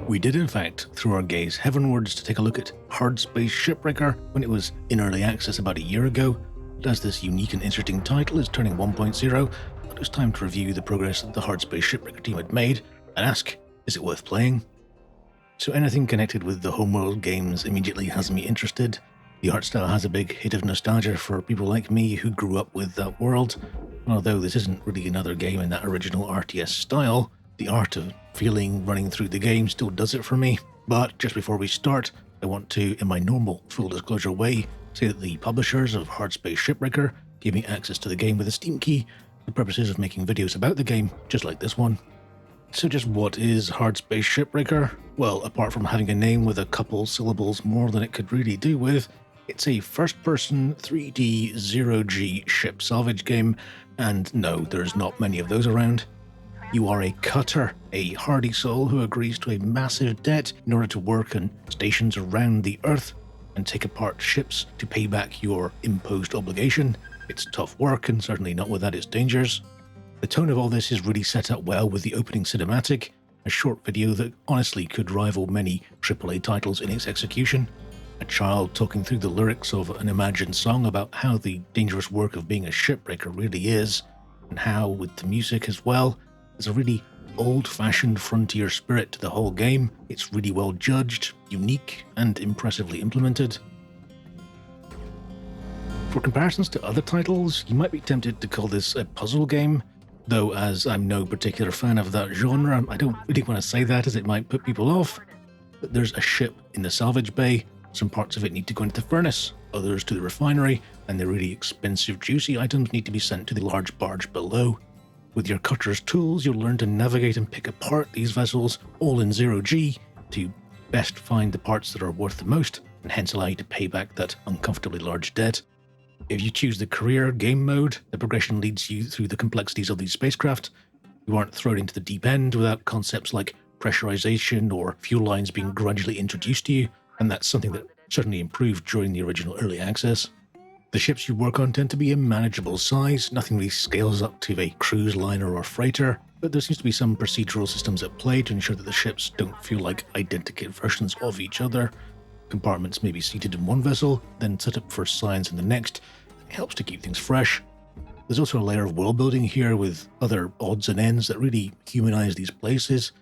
We did in fact throw our gaze heavenwards to take a look at Hardspace Shipbreaker when it was in early access about a year ago. But as this unique and interesting title is turning 1.0, it was time to review the progress that the Hardspace Shipbreaker team had made and ask, is it worth playing? So anything connected with the homeworld games immediately has me interested. The art style has a big hit of nostalgia for people like me who grew up with that world. And although this isn't really another game in that original RTS style, the art of feeling running through the game still does it for me. But just before we start, I want to, in my normal full disclosure way, say that the publishers of Hardspace Shipbreaker gave me access to the game with a Steam key for the purposes of making videos about the game, just like this one. So just what is Hardspace Shipbreaker? Well, apart from having a name with a couple syllables more than it could really do with, it's a first-person 3D 0G ship salvage game, and no, there's not many of those around. You are a cutter, a hardy soul who agrees to a massive debt in order to work on stations around the Earth and take apart ships to pay back your imposed obligation. It's tough work and certainly not without its dangers. The tone of all this is really set up well with the opening cinematic, a short video that honestly could rival many AAA titles in its execution. A child talking through the lyrics of an imagined song about how the dangerous work of being a shipbreaker really is, and how, with the music as well, there's a really old-fashioned frontier spirit to the whole game. It's really well judged, unique, and impressively implemented. For comparisons to other titles, you might be tempted to call this a puzzle game, though as I'm no particular fan of that genre, I don't really want to say that as it might put people off. But there's a ship in the salvage bay, some parts of it need to go into the furnace, others to the refinery, and the really expensive juicy items need to be sent to the large barge below. With your cutter's tools, you'll learn to navigate and pick apart these vessels, all in 0G, to best find the parts that are worth the most, and hence allow you to pay back that uncomfortably large debt. If you choose the career game mode, the progression leads you through the complexities of these spacecraft. You aren't thrown into the deep end without concepts like pressurization or fuel lines being gradually introduced to you, and that's something that certainly improved during the original early access. The ships you work on tend to be a manageable size, nothing really scales up to a cruise liner or freighter, but there seems to be some procedural systems at play to ensure that the ships don't feel like identical versions of each other. Compartments may be seated in one vessel, then set up for science in the next. It helps to keep things fresh. There's also a layer of world building here with other odds and ends that really humanize these places.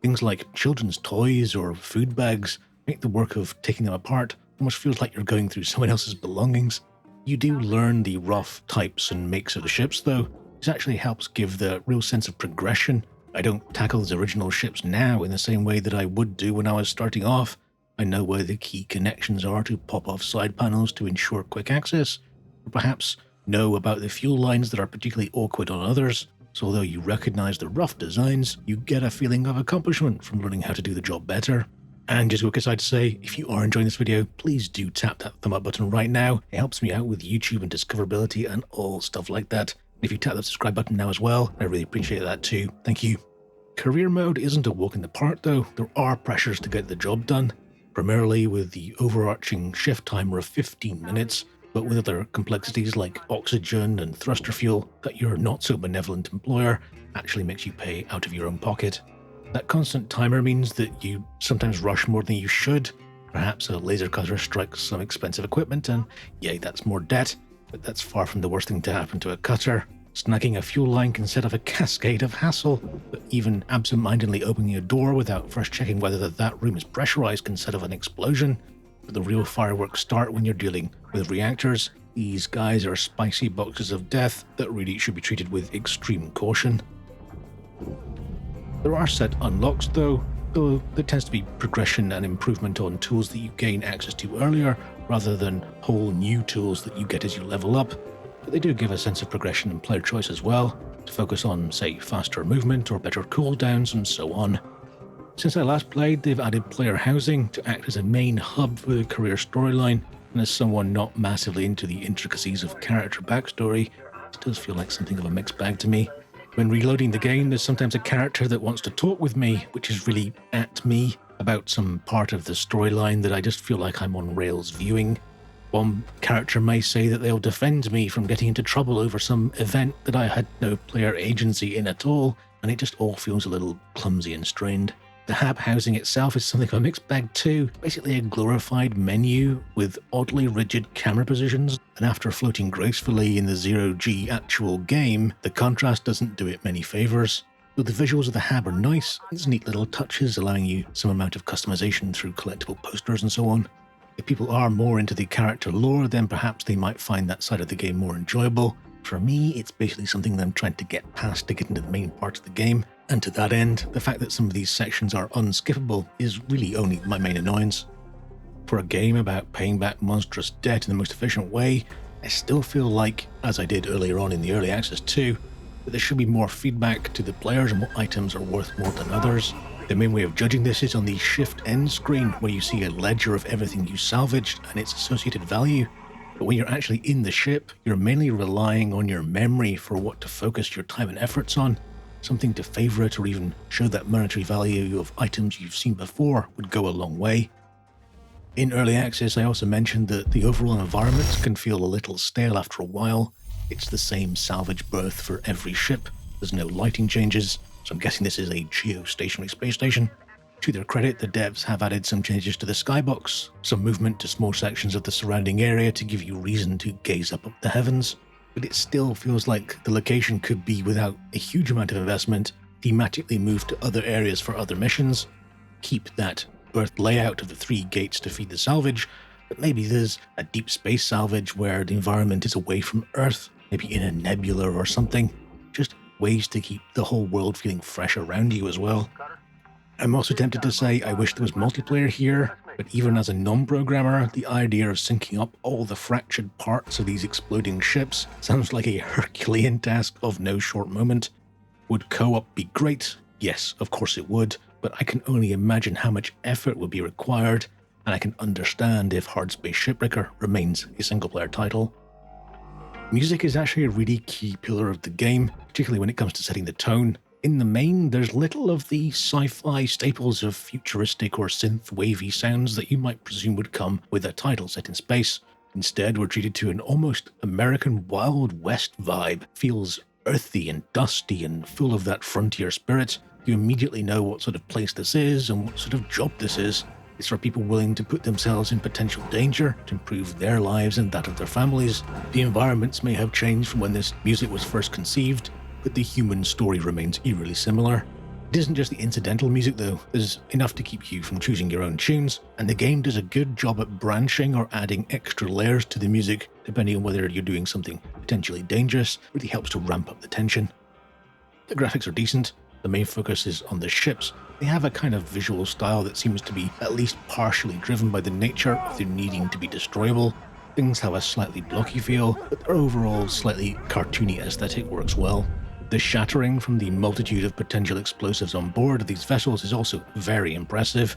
Things like children's toys or food bags make the work of taking them apart almost feels like you're going through someone else's belongings. You do learn the rough types and makes of the ships though. This actually helps give the real sense of progression. I don't tackle those original ships now in the same way that I would do when I was starting off. I know where the key connections are to pop off side panels to ensure quick access, or perhaps know about the fuel lines that are particularly awkward on others. So although you recognize the rough designs, you get a feeling of accomplishment from learning how to do the job better. And just a quick aside to say, if you are enjoying this video, please do tap that thumb up button right now. It helps me out with YouTube and discoverability and all stuff like that. If you tap that subscribe button now as well, I really appreciate that too. Thank you. Career mode isn't a walk in the park though. There are pressures to get the job done, primarily with the overarching shift timer of 15 minutes, but with other complexities like oxygen and thruster fuel that your not so benevolent employer actually makes you pay out of your own pocket. That constant timer means that you sometimes rush more than you should. Perhaps a laser cutter strikes some expensive equipment and yay, that's more debt, but that's far from the worst thing to happen to a cutter. Snagging a fuel line can set off a cascade of hassle, but even absent-mindedly opening a door without first checking whether that room is pressurized can set off an explosion. But the real fireworks start when you're dealing with reactors. These guys are spicy boxes of death that really should be treated with extreme caution. There are set unlocks though there tends to be progression and improvement on tools that you gain access to earlier, rather than whole new tools that you get as you level up. But they do give a sense of progression and player choice as well, to focus on, say, faster movement or better cooldowns and so on. Since I last played, they've added player housing to act as a main hub for the career storyline, and as someone not massively into the intricacies of character backstory, it does feel like something of a mixed bag to me. When reloading the game, there's sometimes a character that wants to talk with me, which is really at me, about some part of the storyline that I just feel like I'm on rails viewing. One character may say that they'll defend me from getting into trouble over some event that I had no player agency in at all, and it just all feels a little clumsy and strained. The hab housing itself is something of a mixed bag too, basically a glorified menu with oddly rigid camera positions, and after floating gracefully in the zero-G actual game, the contrast doesn't do it many favours. Though the visuals of the hab are nice, there's neat little touches allowing you some amount of customization through collectible posters and so on. If people are more into the character lore, then perhaps they might find that side of the game more enjoyable. For me, it's basically something that I'm trying to get past to get into the main part of the game, and to that end, the fact that some of these sections are unskippable is really only my main annoyance. For a game about paying back monstrous debt in the most efficient way, I still feel like, as I did earlier on in the early access too, that there should be more feedback to the players on what items are worth more than others. The main way of judging this is on the shift end screen, where you see a ledger of everything you salvaged and its associated value. But when you're actually in the ship, you're mainly relying on your memory for what to focus your time and efforts on. Something to favourite or even show that monetary value of items you've seen before would go a long way. In early access, I also mentioned that the overall environment can feel a little stale after a while. It's the same salvage berth for every ship. There's no lighting changes, so I'm guessing this is a geostationary space station. To their credit, the devs have added some changes to the skybox, some movement to small sections of the surrounding area to give you reason to gaze up at the heavens, but it still feels like the location could be, without a huge amount of investment, thematically moved to other areas for other missions. Keep that berth layout of the 3 gates to feed the salvage, but maybe there's a deep space salvage where the environment is away from Earth, maybe in a nebula or something. Just ways to keep the whole world feeling fresh around you as well. I'm also tempted to say I wish there was multiplayer here, but even as a non-programmer, the idea of syncing up all the fractured parts of these exploding ships sounds like a Herculean task of no short moment. Would co-op be great? Yes, of course it would, but I can only imagine how much effort would be required, and I can understand if Hardspace Shipbreaker remains a single-player title. Music is actually a really key pillar of the game, particularly when it comes to setting the tone. In the main, there's little of the sci-fi staples of futuristic or synth-wavy sounds that you might presume would come with a title set in space. Instead, we're treated to an almost American Wild West vibe. Feels earthy and dusty and full of that frontier spirit. You immediately know what sort of place this is and what sort of job this is. It's for people willing to put themselves in potential danger to improve their lives and that of their families. The environments may have changed from when this music was first conceived, but the human story remains eerily similar. It isn't just the incidental music though, there's enough to keep you from choosing your own tunes, and the game does a good job at branching or adding extra layers to the music, depending on whether you're doing something potentially dangerous. It really helps to ramp up the tension. The graphics are decent, the main focus is on the ships. They have a kind of visual style that seems to be at least partially driven by the nature of their needing to be destroyable. Things have a slightly blocky feel, but their overall slightly cartoony aesthetic works well. The shattering from the multitude of potential explosives on board these vessels is also very impressive.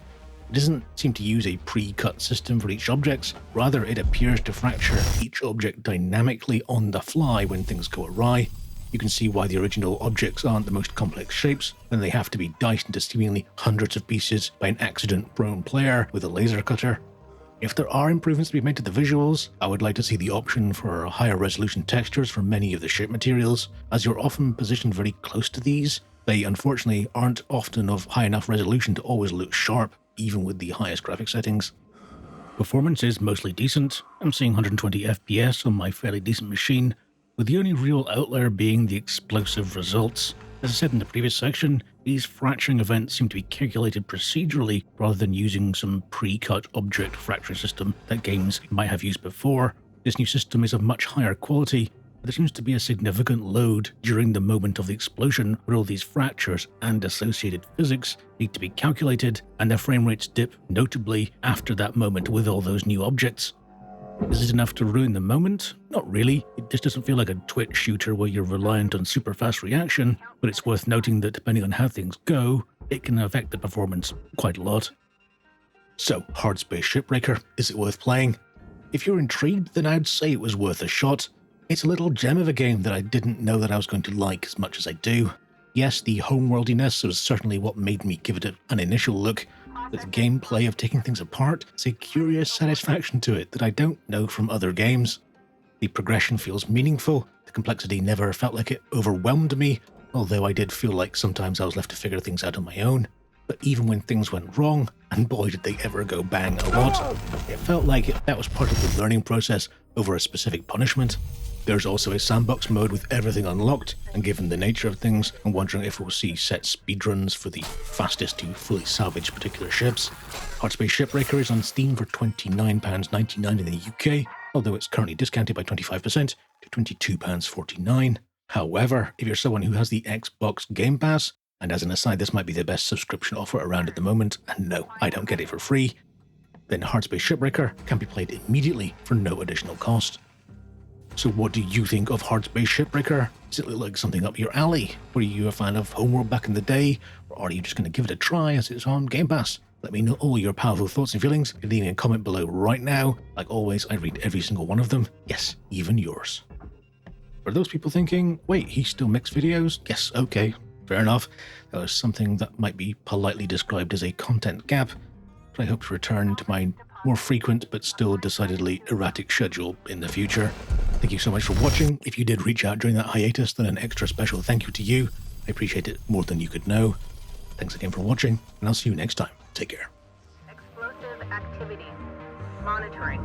It doesn't seem to use a pre-cut system for each object, rather it appears to fracture each object dynamically on the fly when things go awry. You can see why the original objects aren't the most complex shapes, and they have to be diced into seemingly hundreds of pieces by an accident-prone player with a laser cutter. If there are improvements to be made to the visuals, I would like to see the option for higher resolution textures for many of the ship materials. As you're often positioned very close to these, they unfortunately aren't often of high enough resolution to always look sharp, even with the highest graphic settings. Performance is mostly decent. I'm seeing 120 FPS on my fairly decent machine, with the only real outlier being the explosive results. As I said in the previous section, these fracturing events seem to be calculated procedurally rather than using some pre-cut object fracturing system that games might have used before. This new system is of much higher quality, but there seems to be a significant load during the moment of the explosion where all these fractures and associated physics need to be calculated, and their frame rates dip notably after that moment with all those new objects. Is it enough to ruin the moment? Not really. It just doesn't feel like a twitch shooter where you're reliant on super fast reaction, but it's worth noting that depending on how things go, it can affect the performance quite a lot. So, Hardspace Shipbreaker, is it worth playing? If you're intrigued, then I'd say it was worth a shot. It's a little gem of a game that I didn't know that I was going to like as much as I do. Yes, the homeworldiness was certainly what made me give it an initial look. but the gameplay of taking things apart has a curious satisfaction to it that I don't know from other games. The progression feels meaningful, the complexity never felt like it overwhelmed me, although I did feel like sometimes I was left to figure things out on my own. But even when things went wrong, and boy did they ever go bang a lot, it felt like that was part of the learning process over a specific punishment. There's also a sandbox mode with everything unlocked, and given the nature of things, I'm wondering if we'll see set speedruns for the fastest to fully salvage particular ships. Hardspace Shipbreaker is on Steam for £29.99 in the UK, although it's currently discounted by 25% to £22.49. However, if you're someone who has the Xbox Game Pass, and as an aside this might be the best subscription offer around at the moment, and no, I don't get it for free, then Hardspace Shipbreaker can be played immediately for no additional cost. So what do you think of Hardspace Shipbreaker? Does it look like something up your alley? Were you a fan of Homeworld back in the day? Or are you just going to give it a try as it's on Game Pass? Let me know all your powerful thoughts and feelings. Leave me a comment below right now. Like always, I read every single one of them. Yes, even yours. For those people thinking, wait, he still makes videos? Yes, okay, fair enough. That was something that might be politely described as a content gap, but I hope to return to my more frequent but still decidedly erratic schedule in the future. Thank you so much for watching. If you did reach out during that hiatus, then an extra special thank you to you. I appreciate it more than you could know. Thanks again for watching, and I'll see you next time. Take care. Explosive activity. Monitoring.